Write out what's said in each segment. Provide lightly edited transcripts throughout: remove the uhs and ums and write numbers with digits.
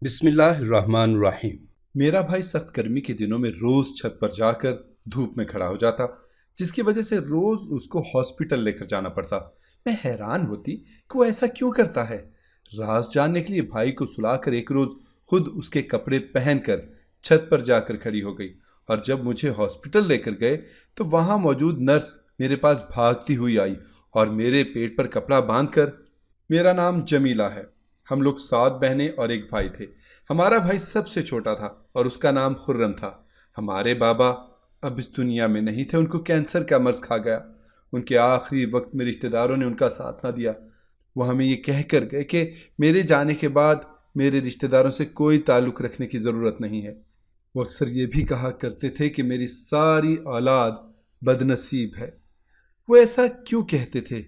بسم اللہ الرحمن الرحیم۔ میرا بھائی سخت گرمی کے دنوں میں روز چھت پر جا کر دھوپ میں کھڑا ہو جاتا، جس کی وجہ سے روز اس کو ہاسپٹل لے کر جانا پڑتا۔ میں حیران ہوتی کہ وہ ایسا کیوں کرتا ہے۔ راز جاننے کے لیے بھائی کو سلا کر ایک روز خود اس کے کپڑے پہن کر چھت پر جا کر کھڑی ہو گئی، اور جب مجھے ہاسپٹل لے کر گئے تو وہاں موجود نرس میرے پاس بھاگتی ہوئی آئی اور میرے پیٹ پر کپڑا باندھ کر، میرا نام جمیلہ ہے، ہم لوگ 7 بہنیں اور ایک بھائی تھے۔ ہمارا بھائی سب سے چھوٹا تھا اور اس کا نام خرم تھا۔ ہمارے بابا اب اس دنیا میں نہیں تھے، ان کو کینسر کا مرض کھا گیا۔ ان کے آخری وقت میں رشتہ داروں نے ان کا ساتھ نہ دیا۔ وہ ہمیں یہ کہہ کر گئے کہ میرے جانے کے بعد میرے رشتہ داروں سے کوئی تعلق رکھنے کی ضرورت نہیں ہے۔ وہ اکثر یہ بھی کہا کرتے تھے کہ میری ساری اولاد بد نصیب ہے۔ وہ ایسا کیوں کہتے تھے؟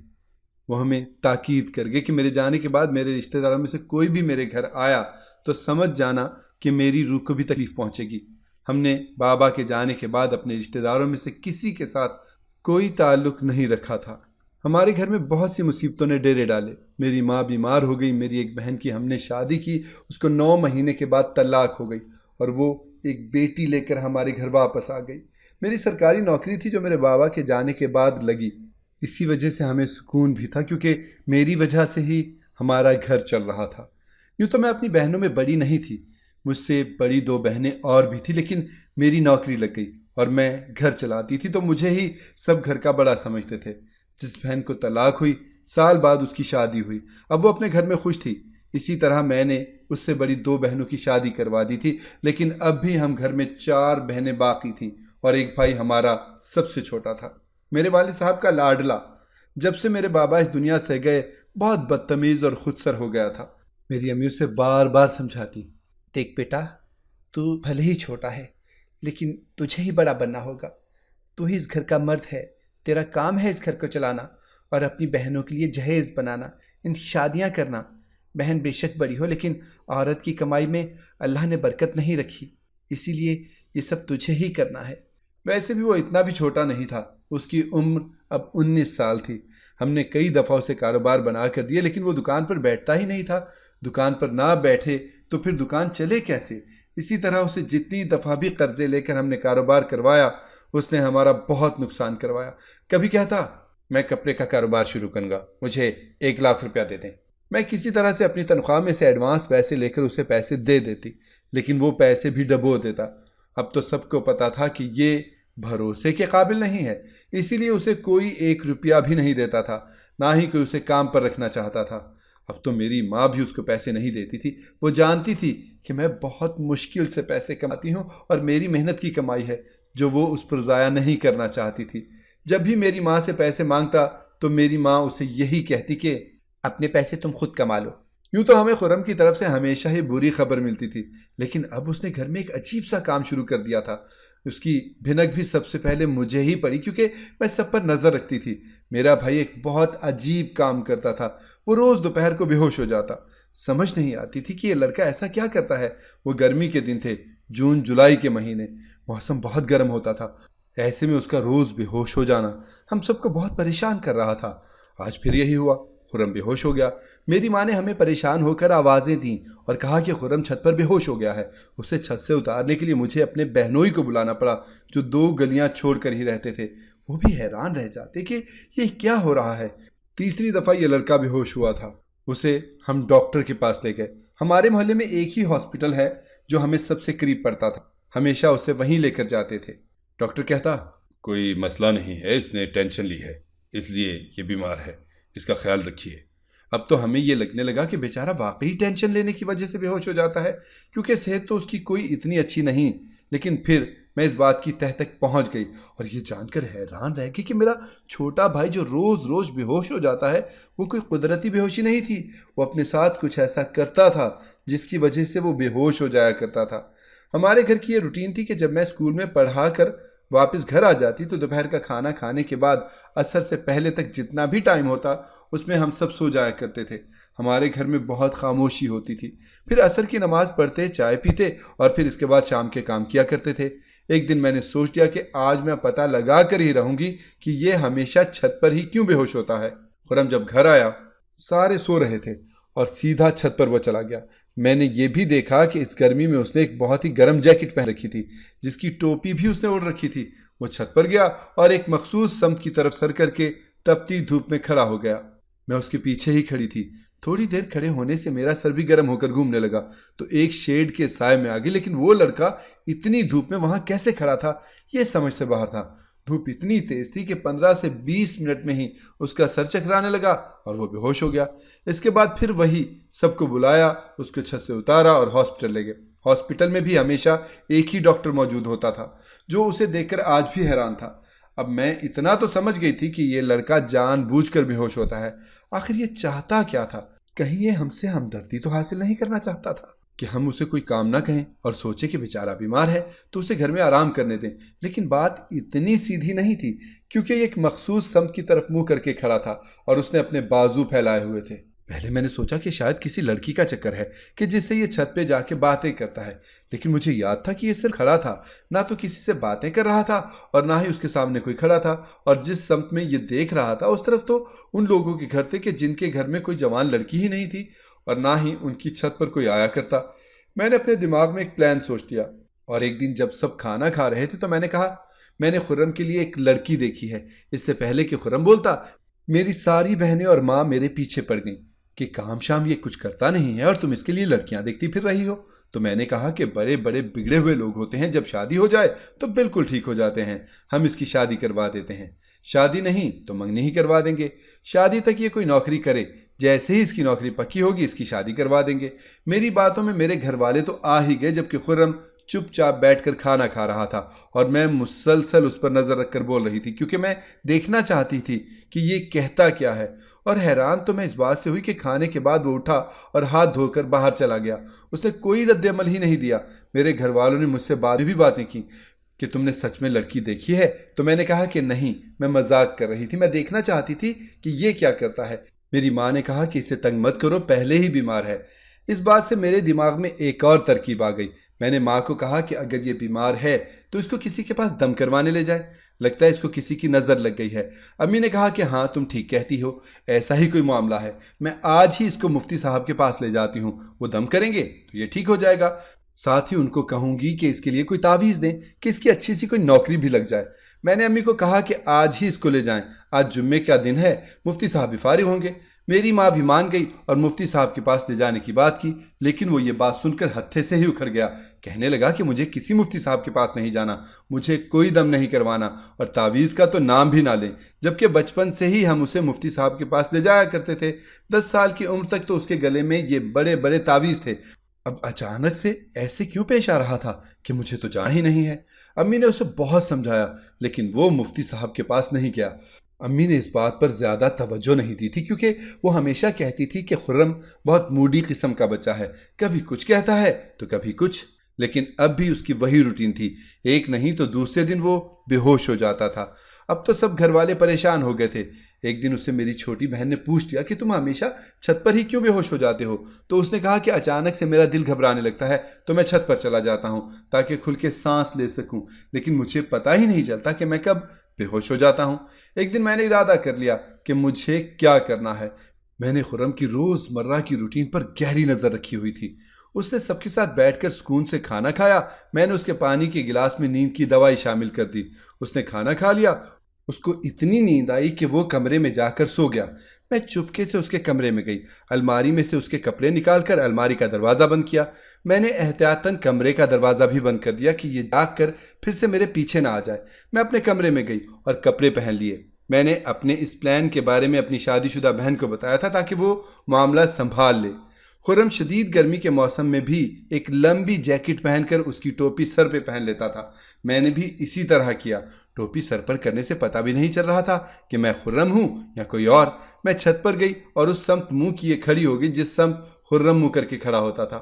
وہ ہمیں تاکید کر گئے کہ میرے جانے کے بعد میرے رشتہ داروں میں سے کوئی بھی میرے گھر آیا تو سمجھ جانا کہ میری روح کو بھی تکلیف پہنچے گی۔ ہم نے بابا کے جانے کے بعد اپنے رشتہ داروں میں سے کسی کے ساتھ کوئی تعلق نہیں رکھا تھا۔ ہمارے گھر میں بہت سی مصیبتوں نے ڈیرے ڈالے۔ میری ماں بیمار ہو گئی، میری ایک بہن کی ہم نے شادی کی، اس کو 9 مہینے کے بعد طلاق ہو گئی اور وہ ایک بیٹی لے کر ہمارے گھر واپس آ گئی۔ میری سرکاری نوکری تھی جو میرے بابا کے جانے کے بعد لگی، اسی وجہ سے ہمیں سکون بھی تھا کیونکہ میری وجہ سے ہی ہمارا گھر چل رہا تھا۔ یوں تو میں اپنی بہنوں میں بڑی نہیں تھی، مجھ سے بڑی 2 بہنیں اور بھی تھیں، لیکن میری نوکری لگ گئی اور میں گھر چلاتی تھی تو مجھے ہی سب گھر کا بڑا سمجھتے تھے۔ جس بہن کو طلاق ہوئی، سال بعد اس کی شادی ہوئی، اب وہ اپنے گھر میں خوش تھی۔ اسی طرح میں نے اس سے بڑی 2 بہنوں کی شادی کروا دی تھی، لیکن اب بھی ہم گھر میں 4 بہنیں باقی تھیں اور ایک بھائی ہمارا سب سے چھوٹا تھا، میرے والد صاحب کا لاڈلا۔ جب سے میرے بابا اس دنیا سے گئے بہت بدتمیز اور خودسر ہو گیا تھا۔ میری امی اسے بار بار سمجھاتی، دیکھ بیٹا، تو بھلے ہی چھوٹا ہے لیکن تجھے ہی بڑا بننا ہوگا، تو ہی اس گھر کا مرد ہے، تیرا کام ہے اس گھر کو چلانا اور اپنی بہنوں کے لیے جہیز بنانا، ان کی شادیاں کرنا۔ بہن بے شک بڑی ہو لیکن عورت کی کمائی میں اللہ نے برکت نہیں رکھی، اسی لیے یہ سب تجھے ہی کرنا ہے۔ ویسے بھی وہ اتنا بھی چھوٹا نہیں تھا، اس کی عمر اب 19 سال تھی۔ ہم نے کئی دفعہ اسے کاروبار بنا کر دیا لیکن وہ دکان پر بیٹھتا ہی نہیں تھا۔ دکان پر نہ بیٹھے تو پھر دکان چلے کیسے؟ اسی طرح اسے جتنی دفعہ بھی قرضے لے کر ہم نے کاروبار کروایا، اس نے ہمارا بہت نقصان کروایا۔ کبھی کہتا، میں کپڑے کا کاروبار شروع کروں گا، مجھے 1 لاکھ روپیہ دے دیں۔ میں کسی طرح سے اپنی تنخواہ میں سے ایڈوانس پیسے لے کر اسے پیسے دے دیتی، لیکن وہ پیسے بھی ڈبو دیتا۔ اب تو سب کو پتا تھا کہ یہ بھروسے کے قابل نہیں ہے، اسی لیے اسے کوئی 1 روپیہ بھی نہیں دیتا تھا، نہ ہی کوئی اسے کام پر رکھنا چاہتا تھا۔ اب تو میری ماں بھی اس کو پیسے نہیں دیتی تھی، وہ جانتی تھی کہ میں بہت مشکل سے پیسے کماتی ہوں اور میری محنت کی کمائی ہے جو وہ اس پر ضائع نہیں کرنا چاہتی تھی۔ جب بھی میری ماں سے پیسے مانگتا تو میری ماں اسے یہی کہتی کہ اپنے پیسے تم خود کما لو۔ یوں تو ہمیں خرم کی طرف سے ہمیشہ ہی بری خبر ملتی تھی، لیکن اب اس نے گھر میں ایک عجیب سا کام شروع کر دیا تھا۔ اس کی بھنک بھی سب سے پہلے مجھے ہی پڑی کیونکہ میں سب پر نظر رکھتی تھی۔ میرا بھائی ایک بہت عجیب کام کرتا تھا، وہ روز دوپہر کو بے ہوش ہو جاتا۔ سمجھ نہیں آتی تھی کہ یہ لڑکا ایسا کیا کرتا ہے۔ وہ گرمی کے دن تھے، جون جولائی کے مہینے، موسم بہت گرم ہوتا تھا، ایسے میں اس کا روز بے ہوش ہو جانا ہم سب کو بہت پریشان کر رہا تھا۔ آج پھر یہی ہوا، خرم بے ہوش ہو گیا۔ میری ماں نے ہمیں پریشان ہو کر آوازیں دیں اور کہا کہ خرم چھت پر بے ہوش ہو گیا ہے۔ اسے چھت سے اتارنے کے لیے مجھے اپنے بہنوئی کو بلانا پڑا جو 2 گلیاں چھوڑ کر ہی رہتے تھے۔ وہ بھی حیران رہ جاتے کہ یہ کیا ہو رہا ہے۔ تیسری دفعہ یہ لڑکا بے ہوش ہوا تھا، اسے ہم ڈاکٹر کے پاس لے گئے۔ ہمارے محلے میں ایک ہی ہاسپٹل ہے جو ہمیں سب سے قریب پڑتا تھا، ہمیشہ اسے وہیں لے کر جاتے تھے۔ ڈاکٹر کہتا، کوئی مسئلہ نہیں ہے، اس نے ٹینشن لی ہے، اس لیے یہ بیمار ہے، اس کا خیال رکھیے۔ اب تو ہمیں یہ لگنے لگا کہ بیچارہ واقعی ٹینشن لینے کی وجہ سے بے ہوش ہو جاتا ہے، کیونکہ صحت تو اس کی کوئی اتنی اچھی نہیں۔ لیکن پھر میں اس بات کی تہ تک پہنچ گئی اور یہ جان کر حیران رہ گئی کہ میرا چھوٹا بھائی جو روز روز بے ہوش ہو جاتا ہے وہ کوئی قدرتی بے ہوشی نہیں تھی، وہ اپنے ساتھ کچھ ایسا کرتا تھا جس کی وجہ سے وہ بے ہوش ہو جایا کرتا تھا۔ ہمارے گھر کی یہ روٹین تھی کہ جب میں اسکول میں پڑھا کر واپس گھر آ جاتی تو دوپہر کا کھانا کھانے کے بعد عصر سے پہلے تک جتنا بھی ٹائم ہوتا اس میں ہم سب سو جایا کرتے تھے۔ ہمارے گھر میں بہت خاموشی ہوتی تھی، پھر عصر کی نماز پڑھتے، چائے پیتے اور پھر اس کے بعد شام کے کام کیا کرتے تھے۔ ایک دن میں نے سوچ لیا کہ آج میں پتہ لگا کر ہی رہوں گی کہ یہ ہمیشہ چھت پر ہی کیوں بے ہوش ہوتا ہے۔ خرم جب گھر آیا سارے سو رہے تھے اور سیدھا چھت پر وہ چلا گیا۔ میں نے یہ بھی دیکھا کہ اس گرمی میں اس نے ایک بہت ہی گرم جیکٹ پہن رکھی تھی، جس کی ٹوپی بھی اس نے اوڑھ رکھی تھی۔ وہ چھت پر گیا اور ایک مخصوص سمت کی طرف سر کر کے تپتی دھوپ میں کھڑا ہو گیا۔ میں اس کے پیچھے ہی کھڑی تھی۔ تھوڑی دیر کھڑے ہونے سے میرا سر بھی گرم ہو کر گھومنے لگا تو ایک شیڈ کے سائے میں آ گئی، لیکن وہ لڑکا اتنی دھوپ میں وہاں کیسے کھڑا تھا یہ سمجھ سے باہر تھا۔ دھوپ اتنی تیز تھی کہ 15 سے 20 منٹ میں ہی اس کا سر چکرانے لگا اور وہ بے ہوش ہو گیا۔ اس کے بعد پھر وہی سب کو بلایا، اس کو چھت سے اتارا اور ہاسپٹل لے گئے۔ ہاسپٹل میں بھی ہمیشہ ایک ہی ڈاکٹر موجود ہوتا تھا جو اسے دیکھ کر آج بھی حیران تھا۔ اب میں اتنا تو سمجھ گئی تھی کہ یہ لڑکا جان بوجھ کر بے ہوش ہوتا ہے۔ آخر یہ چاہتا کیا تھا؟ کہیں یہ ہم سے ہمدردی تو حاصل نہیں کرنا چاہتا تھا کہ ہم اسے کوئی کام نہ کہیں اور سوچے کہ بیچارہ بیمار ہے تو اسے گھر میں آرام کرنے دیں؟ لیکن بات اتنی سیدھی نہیں تھی، کیونکہ یہ ایک مخصوص سمت کی طرف منہ کر کے کھڑا تھا اور اس نے اپنے بازو پھیلائے ہوئے تھے۔ پہلے میں نے سوچا کہ شاید کسی لڑکی کا چکر ہے کہ جس سے یہ چھت پہ جا کے باتیں کرتا ہے، لیکن مجھے یاد تھا کہ یہ صرف کھڑا تھا، نہ تو کسی سے باتیں کر رہا تھا اور نہ ہی اس کے سامنے کوئی کھڑا تھا، اور جس سمت میں یہ دیکھ رہا تھا اس طرف تو ان لوگوں کے گھر تھے کہ جن کے گھر میں کوئی جوان لڑکی ہی نہیں تھی اور نہ ہی ان کی چھت پر کوئی آیا کرتا۔ میں نے اپنے دماغ میں ایک پلان سوچ لیا، اور ایک دن جب سب کھانا کھا رہے تھے تو میں نے کہا، میں نے خرم کے لیے ایک لڑکی دیکھی ہے۔ اس سے پہلے کہ خرم بولتا، میری ساری بہنیں اور ماں میرے پیچھے پڑ گئیں کہ کام شام یہ کچھ کرتا نہیں ہے اور تم اس کے لیے لڑکیاں دیکھتی پھر رہی ہو۔ تو میں نے کہا کہ بڑے بڑے بگڑے ہوئے لوگ ہوتے ہیں، جب شادی ہو جائے تو بالکل ٹھیک ہو جاتے ہیں، ہم اس کی شادی کروا دیتے ہیں۔ شادی نہیں تو منگنی ہی کروا دیں گے، شادی تک یہ کوئی نوکری کرے، جیسے ہی اس کی نوکری پکی ہوگی اس کی شادی کروا دیں گے۔ میری باتوں میں میرے گھر والے تو آ ہی گئے، جبکہ خرم چپ چاپ بیٹھ کر کھانا کھا رہا تھا اور میں مسلسل اس پر نظر رکھ کر بول رہی تھی، کیونکہ میں دیکھنا چاہتی تھی کہ یہ کہتا کیا ہے۔ اور حیران تو میں اس بات سے ہوئی کہ کھانے کے بعد وہ اٹھا اور ہاتھ دھو کر باہر چلا گیا۔ اس نے کوئی رد عمل ہی نہیں دیا۔ میرے گھر والوں نے مجھ سے بعد بھی باتیں کی کہ تم نے سچ میں لڑکی دیکھی ہے؟ تو میں نے کہا کہ نہیں، میں مذاق کر رہی تھی، میں دیکھنا چاہتی تھی کہ یہ کیا کرتا ہے۔ میری ماں نے کہا کہ اسے تنگ مت کرو، پہلے ہی بیمار ہے۔ اس بات سے میرے دماغ میں ایک اور ترکیب آ گئی۔ میں نے ماں کو کہا کہ اگر یہ بیمار ہے تو اس کو کسی کے پاس دم کروانے لے جائے، لگتا ہے اس کو کسی کی نظر لگ گئی ہے۔ امی نے کہا کہ ہاں تم ٹھیک کہتی ہو، ایسا ہی کوئی معاملہ ہے، میں آج ہی اس کو مفتی صاحب کے پاس لے جاتی ہوں، وہ دم کریں گے تو یہ ٹھیک ہو جائے گا۔ ساتھ ہی ان کو کہوں گی کہ اس کے لیے کوئی تعویذ دیں کہ اس کی اچھی سی کوئی نوکری بھی لگ جائے۔ میں نے امی کو کہا کہ آج ہی اس کو لے جائیں، آج جمعے کا دن ہے، مفتی صاحب بھی فارغ ہوں گے۔ میری ماں بھی مان گئی اور مفتی صاحب کے پاس لے جانے کی بات کی، لیکن وہ یہ بات سن کر ہتھے سے ہی اکھڑ گیا، کہنے لگا کہ مجھے کسی مفتی صاحب کے پاس نہیں جانا، مجھے کوئی دم نہیں کروانا اور تعویذ کا تو نام بھی نہ لیں، جبکہ بچپن سے ہی ہم اسے مفتی صاحب کے پاس لے جایا کرتے تھے۔ 10 سال کی عمر تک تو اس کے گلے میں یہ بڑے بڑے تعویذ تھے، اب اچانک سے ایسے کیوں پیش آ رہا تھا کہ مجھے تو جانا ہی نہیں ہے۔ امی نے اسے بہت سمجھایا، لیکن وہ مفتی صاحب کے پاس نہیں گیا۔ امی نے اس بات پر زیادہ توجہ نہیں دی تھی، کیونکہ وہ ہمیشہ کہتی تھی کہ خرم بہت موڈی قسم کا بچہ ہے، کبھی کچھ کہتا ہے تو کبھی کچھ، لیکن اب بھی اس کی وہی روٹین تھی، ایک نہیں تو دوسرے دن وہ بے ہوش ہو جاتا تھا۔ اب تو سب گھر والے پریشان ہو گئے تھے۔ ایک دن اس سے میری چھوٹی بہن نے پوچھ لیا کہ تم ہمیشہ چھت پر ہی کیوں بے ہوش ہو جاتے ہو؟ تو اس نے کہا کہ اچانک سے میرا دل گھبرانے لگتا ہے تو میں چھت پر چلا جاتا ہوں تاکہ کھل کے سانس لے سکوں، لیکن مجھے پتہ ہی نہیں چلتا کہ میں کب بے ہوش ہو جاتا ہوں۔ ایک دن میں نے ارادہ کر لیا کہ مجھے کیا کرنا ہے۔ میں نے خرم کی روز مرہ کی روٹین پر گہری نظر رکھی ہوئی تھی۔ اس نے سب کے ساتھ بیٹھ کر سکون سے کھانا کھایا، میں نے اس کے پانی کے گلاس میں نیند کی دوائی شامل کر دی۔ اس نے کھانا کھا لیا، اس کو اتنی نیند آئی کہ وہ کمرے میں جا کر سو گیا۔ میں چپکے سے اس کے کمرے میں گئی، الماری میں سے اس کے کپڑے نکال کر الماری کا دروازہ بند کیا۔ میں نے احتیاطاً کمرے کا دروازہ بھی بند کر دیا کہ یہ جاگ کر پھر سے میرے پیچھے نہ آ جائے۔ میں اپنے کمرے میں گئی اور کپڑے پہن لیے۔ میں نے اپنے اس پلان کے بارے میں اپنی شادی شدہ بہن کو بتایا تھا تاکہ وہ معاملہ سنبھال لے۔ خرم شدید گرمی کے موسم میں بھی ایک لمبی جیکٹ پہن کر اس کی ٹوپی سر پہ پہن لیتا تھا۔ میں نے بھی اسی طرح کیا۔ ٹوپی سر پر کرنے سے پتہ بھی نہیں چل رہا تھا کہ میں خرم ہوں یا کوئی اور۔ میں چھت پر گئی اور اس سمت منہ کیے کھڑی ہو گئی جس سمت خرم منہ کر کے کھڑا ہوتا تھا۔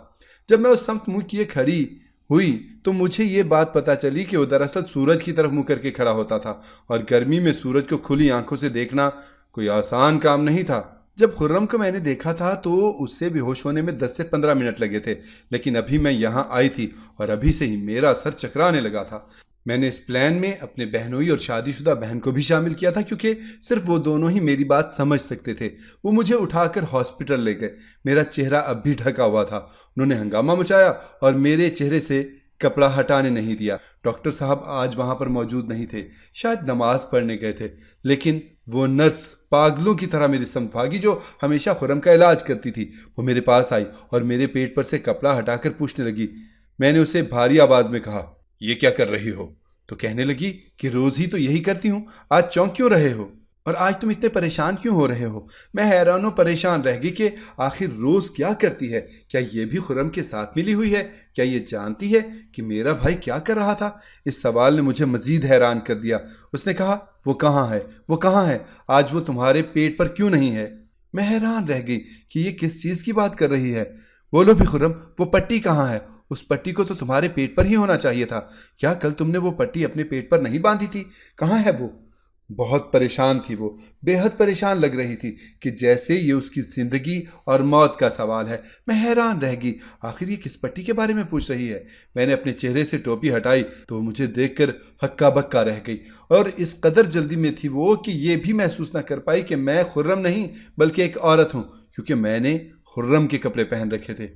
جب میں اس سمت منہ کیے کھڑی ہوئی تو مجھے یہ بات پتہ چلی کہ وہ دراصل سورج کی طرف منہ کر کے کھڑا ہوتا تھا، اور گرمی میں سورج کو کھلی آنکھوں سے دیکھنا کوئی آسان کام نہیں تھا۔ جب خرم کو میں نے دیکھا تھا تو اس سے بے ہوش ہونے میں 10 سے 15 منٹ لگے تھے، لیکن ابھی میں یہاں آئی تھی اور ابھی سے ہی میرا سر چکرانے لگا تھا۔ میں نے اس پلان میں اپنے بہنوئی اور شادی شدہ بہن کو بھی شامل کیا تھا، کیونکہ صرف وہ دونوں ہی میری بات سمجھ سکتے تھے۔ وہ مجھے اٹھا کر ہاسپٹل لے گئے۔ میرا چہرہ اب بھی ڈھکا ہوا تھا۔ انہوں نے ہنگامہ مچایا اور میرے چہرے سے کپڑا ہٹانے نہیں دیا۔ ڈاکٹر صاحب آج وہاں پر موجود نہیں تھے، شاید نماز پڑھنے گئے تھے، لیکن وہ نرس پاگلوں کی طرح میری سمت بھاگی جو ہمیشہ خرم کا علاج کرتی تھی، وہ میرے پاس آئی اور میرے پیٹ پر سے کپڑا ہٹا کر پوچھنے لگی۔ میں نے اسے بھاری آواز میں کہا، یہ کیا کر رہی ہو؟ تو کہنے لگی کہ روز ہی تو یہی کرتی ہوں، آج چونک کیوں رہے ہو؟ اور آج تم اتنے پریشان کیوں ہو رہے ہو؟ میں حیران و پریشان رہ گئی کہ آخر روز کیا کرتی ہے؟ کیا یہ بھی خرم کے ساتھ ملی ہوئی ہے؟ کیا یہ جانتی ہے کہ میرا بھائی کیا کر رہا تھا؟ اس سوال نے مجھے مزید حیران کر دیا۔ اس نے کہا، وہ کہاں ہے؟ وہ کہاں ہے؟ آج وہ تمہارے پیٹ پر کیوں نہیں ہے؟ میں حیران رہ گئی کہ یہ کس چیز کی بات کر رہی ہے۔ بولو بھی خرم، وہ پٹی کہاں ہے؟ اس پٹی کو تو تمہارے پیٹ پر ہی ہونا چاہیے تھا۔ کیا کل تم نے وہ پٹی اپنے پیٹ پر نہیں باندھی تھی؟ کہاں ہے وہ؟ بہت پریشان تھی وہ، بے حد پریشان لگ رہی تھی کہ جیسے یہ اس کی زندگی اور موت کا سوال ہے۔ میں حیران رہ گئی، آخر یہ کس پٹی کے بارے میں پوچھ رہی ہے؟ میں نے اپنے چہرے سے ٹوپی ہٹائی تو وہ مجھے دیکھ کر ہکا بکا رہ گئی، اور اس قدر جلدی میں تھی وہ کہ یہ بھی محسوس نہ کر پائی کہ میں خرم نہیں بلکہ ایک عورت ہوں، کیونکہ میں نے خرم کے کپڑے پہن رکھے تھے۔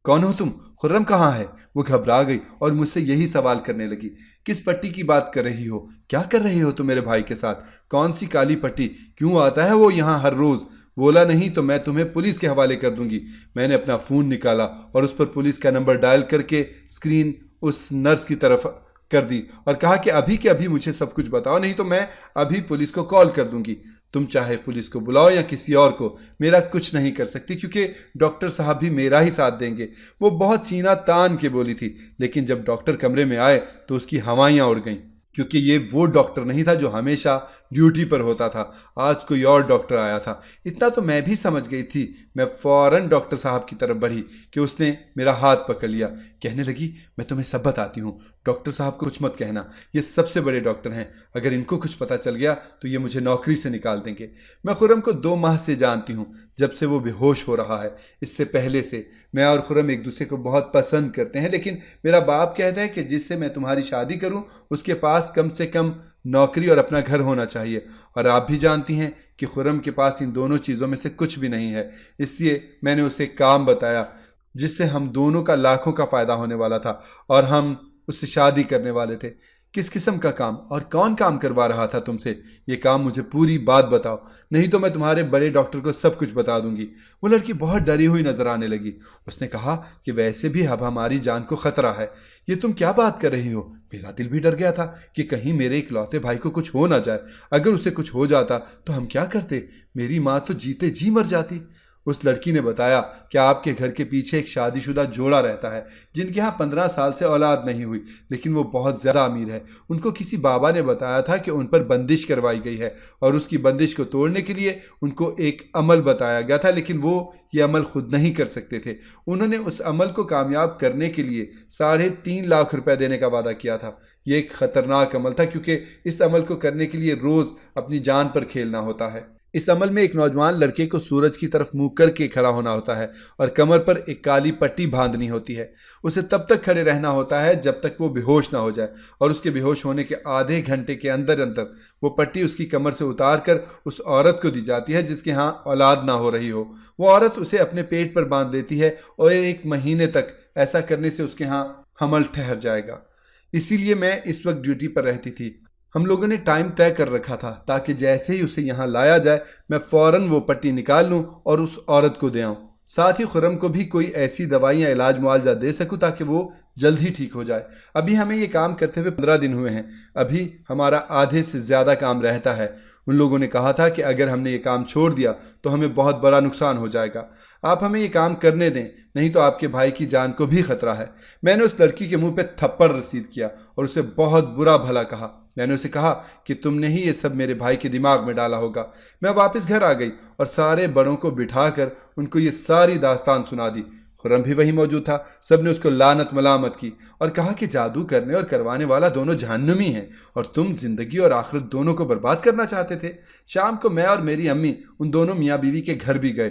کون ہو تم؟ خرم کہاں ہے؟ وہ گھبرا گئی اور مجھ سے یہی سوال کرنے لگی۔ کس پٹی کی بات کر رہی ہو؟ کیا کر رہی ہو تم میرے بھائی کے ساتھ؟ کون سی کالی پٹی؟ کیوں آتا ہے وہ یہاں ہر روز؟ بولا نہیں تو میں تمہیں پولیس کے حوالے کر دوں گی۔ میں نے اپنا فون نکالا اور اس پر پولیس کا نمبر ڈائل کر کے اسکرین اس نرس کی طرف کر دی اور کہا کہ ابھی کے ابھی مجھے سب کچھ بتاؤ، نہیں تو میں ابھی پولیس کو کال کر دوں گی۔ تم چاہے پولیس کو بلاؤ یا کسی اور کو، میرا کچھ نہیں کر سکتی، کیونکہ ڈاکٹر صاحب بھی میرا ہی ساتھ دیں گے۔ وہ بہت سینہ تان کے بولی تھی، لیکن جب ڈاکٹر کمرے میں آئے تو اس کی ہوائیاں اڑ گئیں، کیونکہ یہ وہ ڈاکٹر نہیں تھا جو ہمیشہ ڈیوٹی پر ہوتا تھا۔ آج کوئی اور ڈاکٹر آیا تھا۔ اتنا تو میں بھی سمجھ گئی تھی۔ میں فوراً ڈاکٹر صاحب کی طرف بڑھی کہ اس نے میرا ہاتھ پکڑ لیا۔ کہنے لگی، میں تمہیں سب بتاتی ہوں، ڈاکٹر صاحب کو کچھ مت کہنا، یہ سب سے بڑے ڈاکٹر ہیں، اگر ان کو کچھ پتہ چل گیا تو یہ مجھے نوکری سے نکال دیں گے۔ میں خرم کو 2 ماہ سے جانتی ہوں، جب سے وہ بے ہوش ہو رہا ہے۔ اس سے پہلے سے میں اور خرم ایک دوسرے کو بہت پسند کرتے ہیں، لیکن میرا باپ کہتا ہے کہ جس سے میں تمہاری شادی کروں اس کے پاس کم سے کم نوکری اور اپنا گھر ہونا چاہیے، اور آپ بھی جانتی ہیں کہ خرم کے پاس ان دونوں چیزوں میں سے کچھ بھی نہیں ہے۔ اس لیے میں نے اسے کام بتایا جس سے ہم دونوں کا لاکھوں کا فائدہ ہونے والا تھا، اور ہم اس سے شادی کرنے والے تھے۔ کس قسم کا کام اور کون کام کروا رہا تھا تم سے؟ یہ کام مجھے پوری بات بتاؤ، نہیں تو میں تمہارے بڑے ڈاکٹر کو سب کچھ بتا دوں گی۔ وہ لڑکی بہت ڈری ہوئی نظر آنے لگی۔ اس نے کہا کہ ویسے بھی اب ہماری جان کو خطرہ ہے۔ یہ تم کیا بات کر رہی ہو؟ میرا دل بھی ڈر گیا تھا کہ کہیں میرے اکلوتے بھائی کو کچھ ہو نہ جائے۔ اگر اسے کچھ ہو جاتا تو ہم کیا کرتے؟ میری ماں تو جیتے جی مر جاتی۔ اس لڑکی نے بتایا کہ آپ کے گھر کے پیچھے ایک شادی شدہ جوڑا رہتا ہے جن کے ہاں 15 سال سے اولاد نہیں ہوئی، لیکن وہ بہت زیادہ امیر ہے۔ ان کو کسی بابا نے بتایا تھا کہ ان پر بندش کروائی گئی ہے، اور اس کی بندش کو توڑنے کے لیے ان کو ایک عمل بتایا گیا تھا، لیکن وہ یہ عمل خود نہیں کر سکتے تھے۔ انہوں نے اس عمل کو کامیاب کرنے کے لیے 3.5 لاکھ روپے دینے کا وعدہ کیا تھا۔ یہ ایک خطرناک عمل تھا، کیونکہ اس عمل کو کرنے کے لیے روز اپنی جان پر کھیلنا ہوتا ہے۔ اس عمل میں ایک نوجوان لڑکے کو سورج کی طرف منہ کر کے کھڑا ہونا ہوتا ہے اور کمر پر ایک کالی پٹی باندھنی ہوتی ہے۔ اسے تب تک کھڑے رہنا ہوتا ہے جب تک وہ بے ہوش نہ ہو جائے، اور اس کے بے ہوش ہونے کے آدھے گھنٹے کے اندر وہ پٹی اس کی کمر سے اتار کر اس عورت کو دی جاتی ہے جس کے ہاں اولاد نہ ہو رہی ہو۔ وہ عورت اسے اپنے پیٹ پر باندھ دیتی ہے، اور 1 مہینے تک ایسا کرنے سے اس کے ہاں حمل ٹھہر جائے گا۔ اسی لیے میں اس وقت ڈیوٹی پر رہتی تھی۔ ہم لوگوں نے ٹائم طے کر رکھا تھا تاکہ جیسے ہی اسے یہاں لایا جائے میں فوراً وہ پٹی نکال لوں اور اس عورت کو دے آؤں، ساتھ ہی خرم کو بھی کوئی ایسی دوائیاں علاج معالجہ دے سکوں تاکہ وہ جلد ہی ٹھیک ہو جائے۔ ابھی ہمیں یہ کام کرتے ہوئے 15 دن ہوئے ہیں، ابھی ہمارا آدھے سے زیادہ کام رہتا ہے۔ ان لوگوں نے کہا تھا کہ اگر ہم نے یہ کام چھوڑ دیا تو ہمیں بہت بڑا نقصان ہو جائے گا۔ آپ ہمیں یہ کام کرنے دیں، نہیں تو آپ کے بھائی کی جان کو بھی خطرہ ہے۔ میں نے اس لڑکی کے منہ پہ تھپڑ رسید کیا اور اسے بہت برا بھلا کہا۔ میں نے اسے کہا کہ تم نے ہی یہ سب میرے بھائی کے دماغ میں ڈالا ہوگا۔ میں واپس گھر آ گئی اور سارے بڑوں کو بٹھا کر ان کو یہ ساری داستان سنا دی۔ خرم بھی وہی موجود تھا۔ سب نے اس کو لعنت ملامت کی اور کہا کہ جادو کرنے اور کروانے والا دونوں جہنمی ہیں، اور تم زندگی اور آخرت دونوں کو برباد کرنا چاہتے تھے۔ شام کو میں اور میری امی ان دونوں میاں بیوی کے گھر بھی گئے۔